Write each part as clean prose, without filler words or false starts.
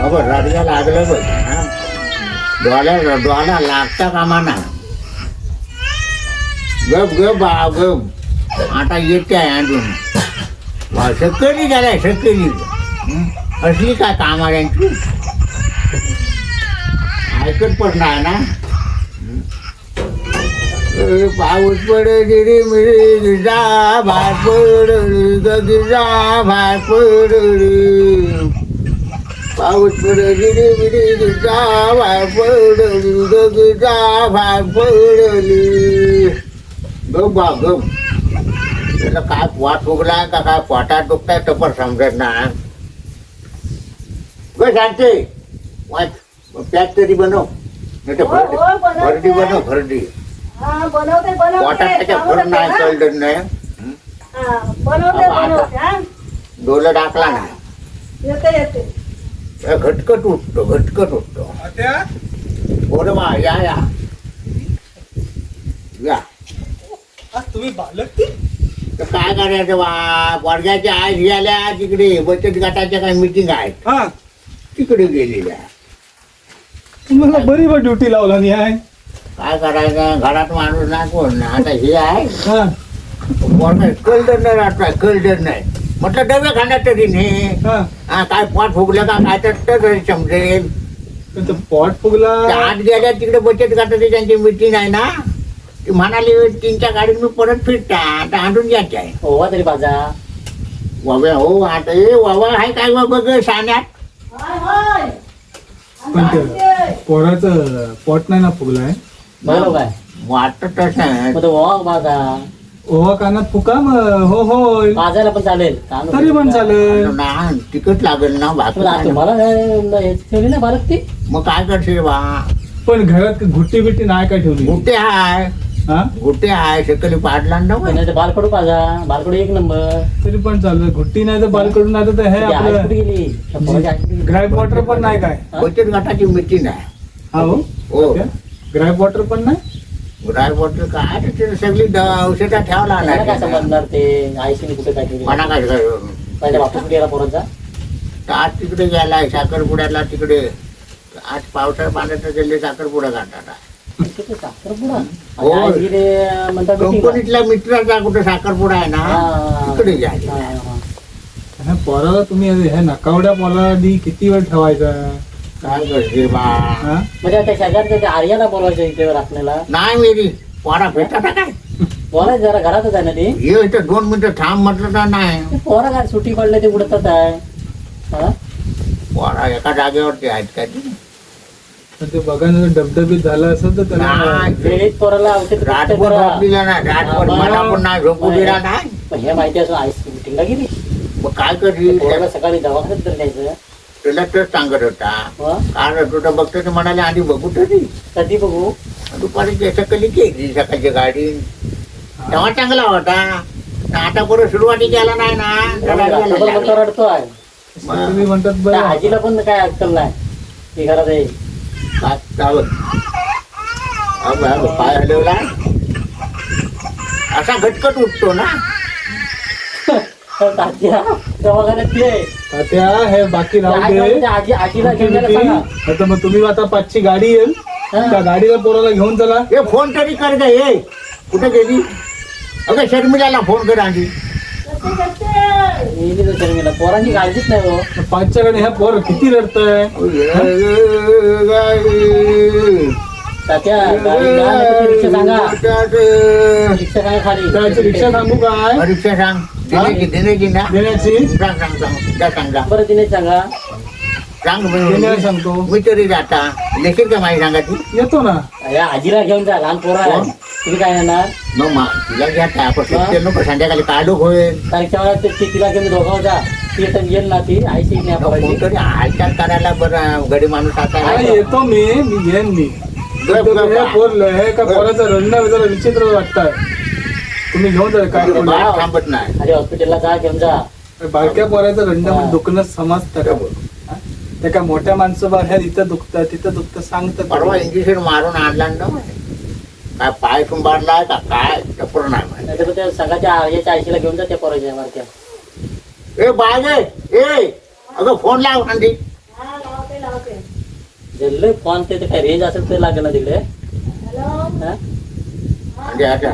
अगं रडगा लागलं बघ हा. डोळा लागता कामा ना. गप गप बा गप आता येते आहे अजून सकली झालाय सकली असली काय कामाऱ्यांची ऐकत पडणार ना. पाऊस पडली रे मिळे गिजा भात पडली गिजा भात पडली. पाऊस पडली रे मिळे गिजा भात पडली गिजा भात पडली. गप बा गप त्याला काय पोट फुगला का काय पोटात दुखताय टपर समजत ना. ग शांती वाच पॅक तरी बनव नाही तर भरडी बनव भरडी. पोटात त्याच्या भर नाही कळलं नाही. डोलं टाकला ना घटकट उठतो घटकट उठतो. बोल बा या या या. तुम्ही बालक तर काय करायचं बा वर्गाच्या आज गेल्या तिकडे बचत गटाच्या काय मिटिंग आहेत हा तिकडे गेलेल्या. तुम्हाला बरी बा ड्युटी लावला नाही आहे. काय करायचं घरात माणूस नाही कोण नाही. आता हे आहे हा कळदर नाही राहत कळदर नाही म्हटलं डबे खाण्यात तरी नाही. हा काय पोट फुगलं का काय तर तरी समजेल. पण तो पोट फुगला त्या आत गेल्या तिकडे बचत गटाची त्यांची मिटिंग आहे ना. ती म्हणाली 3च्या गाडीत मी परत फिरता आता आणून घ्यायचे आहे. हो तरी बाजा वावा हो आता हे वावा आहे काय बा बघ शाण्यात. पण ते पोराचं पोट नाही ना फुगलाय. बरोबर काय वाटत तसं मग तो हो बाजा ओवा कानात फुका मग हो होय बाजायला पण चालेल तरी पण चालेल. ना तिकट लागेल ना भाकर. तुम्हाला काय ठेवली ना बालक ती. मग काय करशील बा. पण घरात घुट्टी बिट्टी नाही काय ठेवली. गुटे हाय हा गुटे हाय शकली पाडला ना बा. नाही तर बालकडू बाजा बालकडू एक नंबर. तरी पण चाललं घुट्टी नाही तर बाल कडून नाही तर हे ती आई कुठे आपलं गेली त्या पोराची आई कुठे गेली? ग्राईप वॉटर पण नाही काय. बचत गटाची मिटिंग आहे. हा हो हो ग्राईप वॉटर पण नाही. ड्राय बॉटल काय तिथे सगळी औषधा ठेवला त्याला काय समजणार ते आईशी कुठे काय केली म्हणा काय पहिल्या बापू कुठे गेला पोरांचा. आज तिकडे गेलाय साखरपुड्याला तिकडे. आज पावसाळ्या पाण्यात गेले साखरपुडा काढतात. साखरपुडा हो. आई गेले म्हणतात meeting ला. कंपनीतल्या मित्राचा कुठे साखरपुडा आहे ना हा. तिकडे गेले. हा, हा. ह्या पोराला तुम्ही ह्या नकावड्या पोराला किती वेळ ठेवायचा. काय करशील बा. हा म्हणजे त्या शेजारच्या त्या आर्याला बोलवायचं इथे आपल्याला नाही मेरी पोरा भेटत काय बोलायचं जरा घरातच आहे ना ती. हे इथं 2 मिनिटं थांब म्हटलं तर नाही. ते पोरं काय सुट्टी पडले ते उडतच आहे. हा? पोरा एका जागेवरती आहेत काय ते. पण ते बघा ना डबडबीत झालं असेल तर त्याला नाही. वेळीत पोराला औषध रातभर झोपलेला नाही रातभर मला पण नाही झोपू दिला नाही. पण हे माहिती असून आईस मिटिंगला गेली. मग काय करशील पोराला सकाळी दवाखान्यात तर न्यायचं. त्याला तेच सांगत होता. हो? कारण तुझं बघतो ते म्हणाले आधी बघू तरी. कधी बघू दुपारी सकाळी केली सकाळची गाडी तेव्हा चांगला होता. आता परत सुरुवाती केला नाही ना रात्रभर रडतो आहे. तुम्ही म्हणतात त्या बरं आजीला पण काय अक्कल नाही ती घरात आहे. पाय हलवला असा घटकट उठतो ना. तात्या दवाखान्यात ती आहे. तात्या हे बाकी राहू दे. आजीला घेऊन यायला सांगा. आता मग तुम्ही आता 5ची गाडी येईल त्या गाडीला पोराला घेऊन चला. हे फोन तरी कर ग. ये कुठे गेली अगं शर्मिलाला फोन कर आधी. गेली तर शर्मिला पोरांची काळजीच नाही हो. 5च्या गाडी ह्या पोर किती रडतंय. तात्या गाडी द्या, नाही तर ती रिक्षा सांगा. रिक्षा सांगा खाली. त्याची रिक्षा सांगू काय परीक्षा सांग दिनेची ना देण्याची सांग सांग सांग त्या सांगा बरं तिने सांगा. सांग देण्याला सांगतो. मी तरी जाता लेखील का माहिती सांगा ती. येतो ना. या आजीला घेऊन जा लहान पोरं आहे. कोण? तुम्ही काय येणार मग तिला घ्या काय आपण सुट्टी नको संध्याकाळी काढूक होईल. तारीखच्या तिला घेऊन दोघं जा. ती आता येईल ना ती आईशी नाही पोराची. कोणतरी हालचाल करायला बरं गडी माणूस आता अरे येतो मी येईन मी. हे का पोराचं रडणं जरा विचित्र वाटतंय. तुम्ही घेऊन जा काय बाहेर थांबत नाही. अरे हॉस्पिटलला जा घेऊन जा. बारक्या पोराचं रडणं म्हणजे दुखणं समजतं का. त्या काय मोठ्या माणसं बाहेर इथं दुखतं तिथं दुखतं सांगतं. परवा इंजेक्शन मारून आणला ना काय पाय कुंभारलाय का काय टपर नाही माहिती. नाही तर त्या सगळ्याच्या आईच्या आईशीला घेऊन जा त्या पोराच्या मारक्या. ए बाय गे ए अगं फोन लाव आंधी जल्ले फोन ते काय रेंज असेल ते लागेल ना तिकडे हा? म्हणजे आता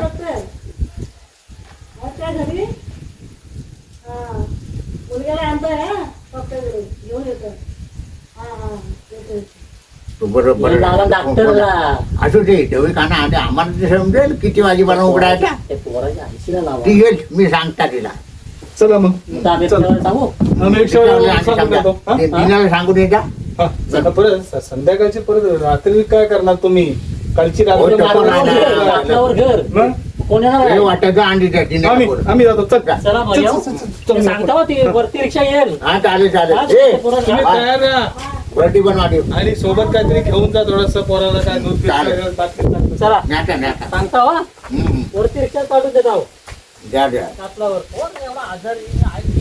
तू बरोबर मी लावला डॉक्टरला. असू दे तेवढी काना आता आम्हाला ते समजेल किती वाजेपर्यंत उघडायचा ते पोराच्या आईशीला लावा. ती येईल मी सांगता तिला चला मग आता आम्ही त्याला सांगू आम्ही रिक्षा सांगून देतो हा? दिनाला सांगू द्यायचा हा, आता परत संध्याकाळची परत रात्री काय करणार तुम्ही कालची हो, रात्री तर पण आपल्यावर नाही, घर, नाही, आपल्यावर घर मग? कोण येणार हे आहे? वाटायचं अंडी त्या आम्ही दिनाला आम्ही जातो चल चला भाऊ, येऊ. चल, ते सांगता हो ती वरती रिक्षा येईल हा चालेल हा, चालेल ते ए पोराला तुम्ही घ्या. तयार राहा वरती पण वाटेल आणि सोबत काहीतरी घेऊन जा थोडस पोराला काय दूध बीध चालेल. काय बाटली टाकून. चला नाटा नाटा सांगता हो हम्म. वरती रिक्षा पाठवून देत आहो द्या द्या आपल्यावर कोण एवढा आजारी आहे?